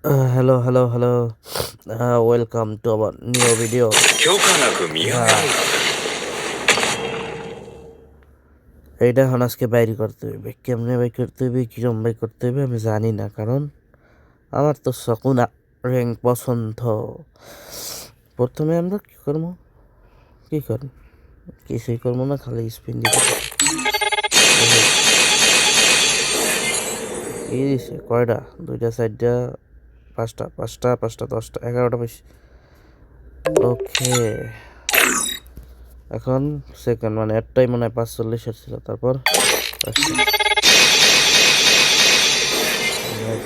Hello. Welcome to our new video. 許可なく見上げるんだ。 এইটা এখন আজকে বাইরে করতে হবে। কেমনে বাই করতে হবে, কিরম বাই করতে হবে আমি জানি না, কারণ আমার তো শকুনা র্যাঙ্ক পছন্দ। প্রথমে আমরা কি করবো, কিছুই করবো না, খালি স্পিন দিতে কি দিছে কয়টা, দুইটা চারটা পাঁচটা 10টা 11টা পাইছি। ওকে, এখন সেকেন্ড মানে একটাই মনে হয় 45 ছিল, তারপর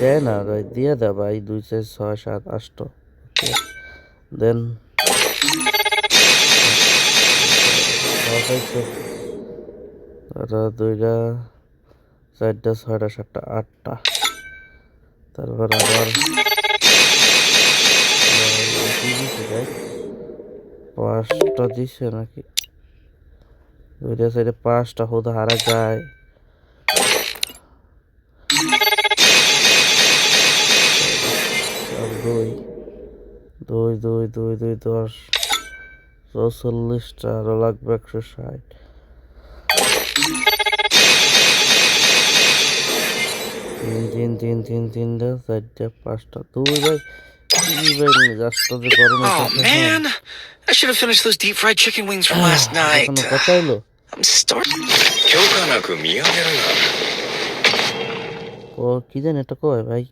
দেয় না দিয়ে দে ভাই, 2 4 6 7 8 দেন দুইটা চারটা 6টা 7টা 8টা, তারপর আবার 5টা দিছে নাকি, দুইটা সাইডে 5টা হুদা হারা যায়। দুই 10 44টা, আরো লাগবে 160। তিনটা 4টা 5টা, দুই ভাই কি ভাই রাস্তা যে গরম Oh man, I should have finished those deep fried chicken wings from last night. এখনো কথা হইলো। I'm starting. 許可なく見上げるんだ。 ও কি জানি এটা কয় ভাই,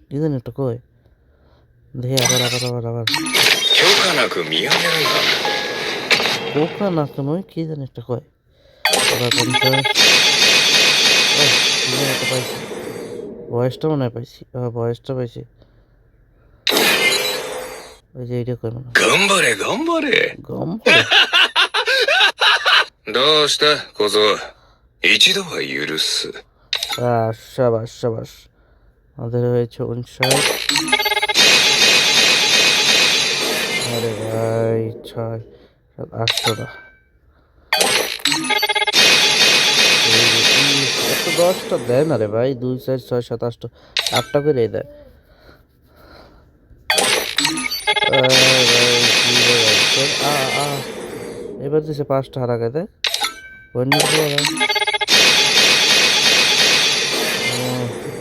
কি জানি এটা কয়, দেখে আবার 許可なく見上げるんだ。 কোকা না কেন কি জানি একটা কয়। আবার 50, কি জানি একটা পাইছি, বয়সটা মনে হয় পাইছি, বয়সটা পাইছি, ওই যে এইটা কয় মনে হয়। 頑張れ頑張れ。 গম করে どうした小僧。一度は許す。 সাবাস আমাদের হয়েছে 59। আরে ভাই 6 7 8টা, এত 10টা দেয় না রে ভাই, 2 4 6 7 8টা 8টা করে দেয়। এবার দিছে 5টা হারা গে দেয়,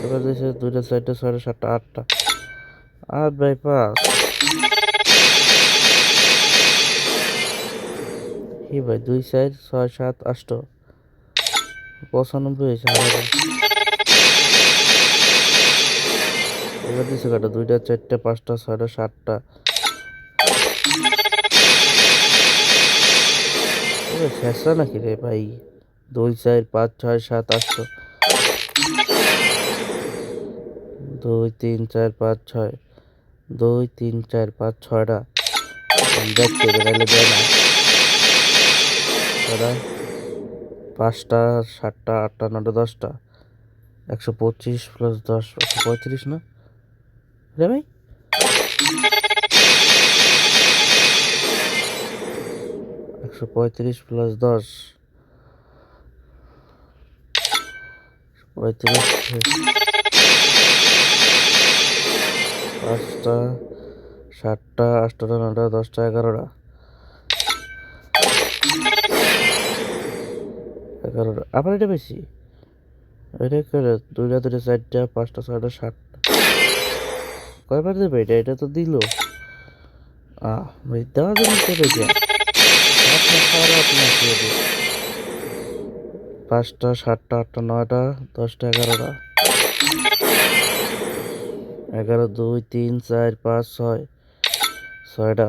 এবার দিছে 2টা 4টা 6টা 7টা 8টা, 8 বাই 5 কি ভাই, 2 4 6 7 8 95 হয়েছে হারা গে। এবার দিছে কটা, 2টা 4টা 5টা 6টা 7টা, শেষরা নাকি রে ভাই, 2 4 5 6 7 8 2 3 4 5 6 2 3 4 5 6টা দেখতে বেরোলে দেয় না, 5টা 7টা 8টা 9টা 10টা, 125 প্লাস 10 135 না রে ভাই, 135 প্লাস 10 35, 5টা 7টা 8টা 9টা 10টা 11টা, আবার এটা বেশি, এটা করে 2টা 4টা 5টা 6টা 7টা, কয়বার দেবে এটা তো দিল। ভাই দেওয়া যাবে কেটে যা, খারাপ না খেয়ে 5টা 7টা 8টা 9টা 10টা 11টা, 11 2 3 4 5 6 6টা,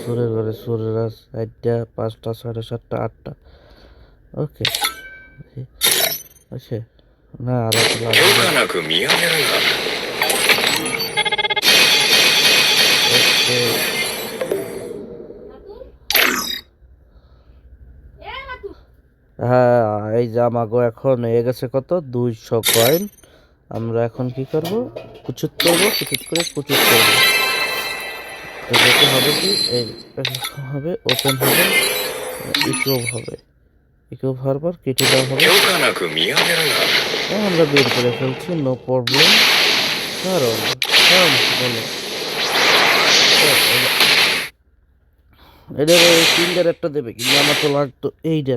সুরের ঘরে সুরের 4টা 5টা 6টা 7টা 8টা। ওকে আচ্ছা, না আর 許可なく見上げるんだ。 হ্যাঁ, এই যে আমাগো এখন হয়ে গেছে কত, 200 কয়েন। আমরা এখন কি করব, কুচুত করে হবে কি, এই হবে ওপেন হবে, ইউটিউব হবে, ইকো হওয়ার পর কেটে দেওয়া হবে। 許可なく見上げるな。 আমরা বের করে ফেলছি, নো প্রবলেম। কারণ বলো এটা ফিঙ্গার একটা দেবে, কিন্তু আমার তো লাগতো এইটা,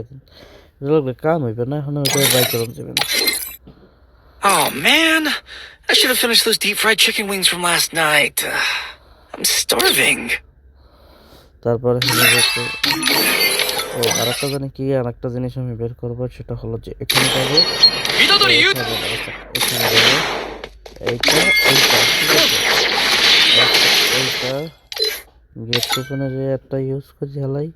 এটা লাগবে কাম হইবে না, এখন ওইটা বাই করুন যাবে না। Oh man, I should have finished those deep fried chicken wings from last night. I'm starving. তারপরে ও আর একটা জানি কি, আর একটা জিনিস আমি বের করবো, সেটা হলো যে এখানে যাবো, Midori, you. এখানে যাবো, এইটা এইটা ঠিক আছে, এইটা গেট ওপেনে যে একটা ইউজ করে ঝালাই।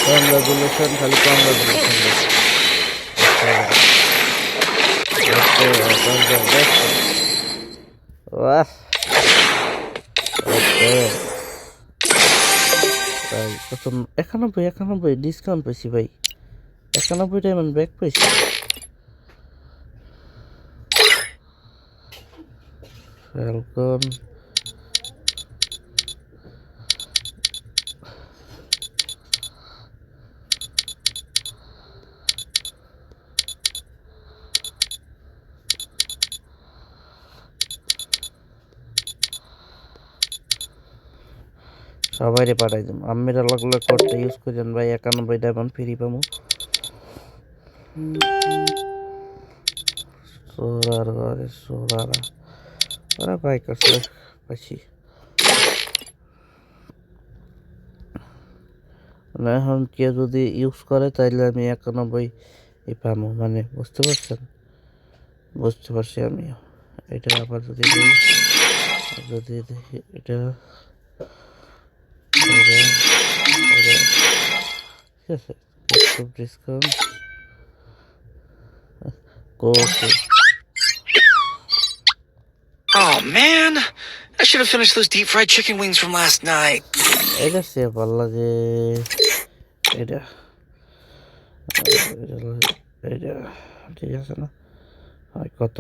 কংগ্রাচুলেশন, খালি কংগ্রাচুলেশন। একানব্বই 91 ডিসকাউন্ট পেয়েছি ভাই, 91 ডায়মন্ড ব্যাক পেয়েছি। ফ্যালকন সবাইরে পাঠাই দিম, আমিরা লাগলে কোডটা ইউজ করেন ভাই, 91 ডায়মন্ড ফ্রি পাবো। সোলারা ওরা বাই করছে পাইছি না। এখন কেউ যদি ইউজ করে তাইলে আমি 91 পাবো, মানে বুঝতে পারছেন? বুঝতে পারছি আমি। এটা আবার যদি দেখি এটা ঠিক আছে, ডিসকাউন্ট করছে। Oh man, I should have finished those deep fried chicken wings from last night. এটা সে ভালো লাগে, এটা এটা ঠিক আছে না? হয় কত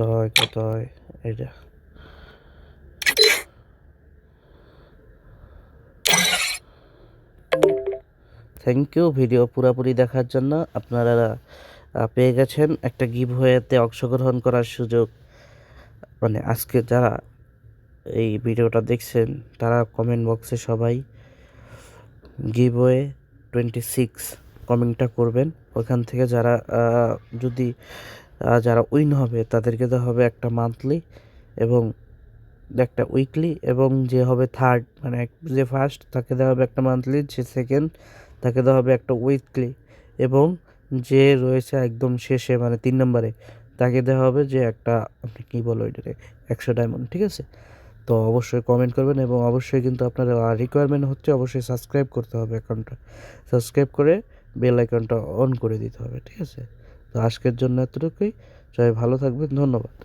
হয় এটা। থ্যাংক ইউ ভিডিও পুরোপুরি দেখার জন্য। আপনারা পেয়ে গেছেন একটা গিভওয়েতে অংশগ্রহণ করার সুযোগ। মানে আজকে যারা এই ভিডিওটা দেখছেন তারা কমেন্ট বক্সে সবাই গিভওয়ে 26 কমেন্টটা করবেন। ওখান থেকে যারা যদি যারা উইন হবে তাদেরকে দেওয়া হবে একটা মান্থলি এবং একটা উইকলি, এবং যে হবে থার্ড মানে যে ফার্স্ট তাকে দেওয়া হবে একটা মান্থলি, যে সেকেন্ড তাকে দেওয়া হবে একটা উইকলি, এবং যে রয়েছে একদম শেষে মানে 3 নম্বরে তাকে দেওয়া হবে যে একটা, আপনি কী বলো এটাকে, 100 ডায়মন্ড। ঠিক আছে, তো অবশ্যই কমেন্ট করবেন, এবং অবশ্যই কিন্তু আপনার রিকোয়ারমেন্ট হচ্ছে অবশ্যই সাবস্ক্রাইব করতে হবে, অ্যাকাউন্টটা সাবস্ক্রাইব করে বেল আইকনটা অন করে দিতে হবে। ঠিক আছে, তো আজকের জন্য এতটুকুই, সবাই ভালো থাকবেন, ধন্যবাদ।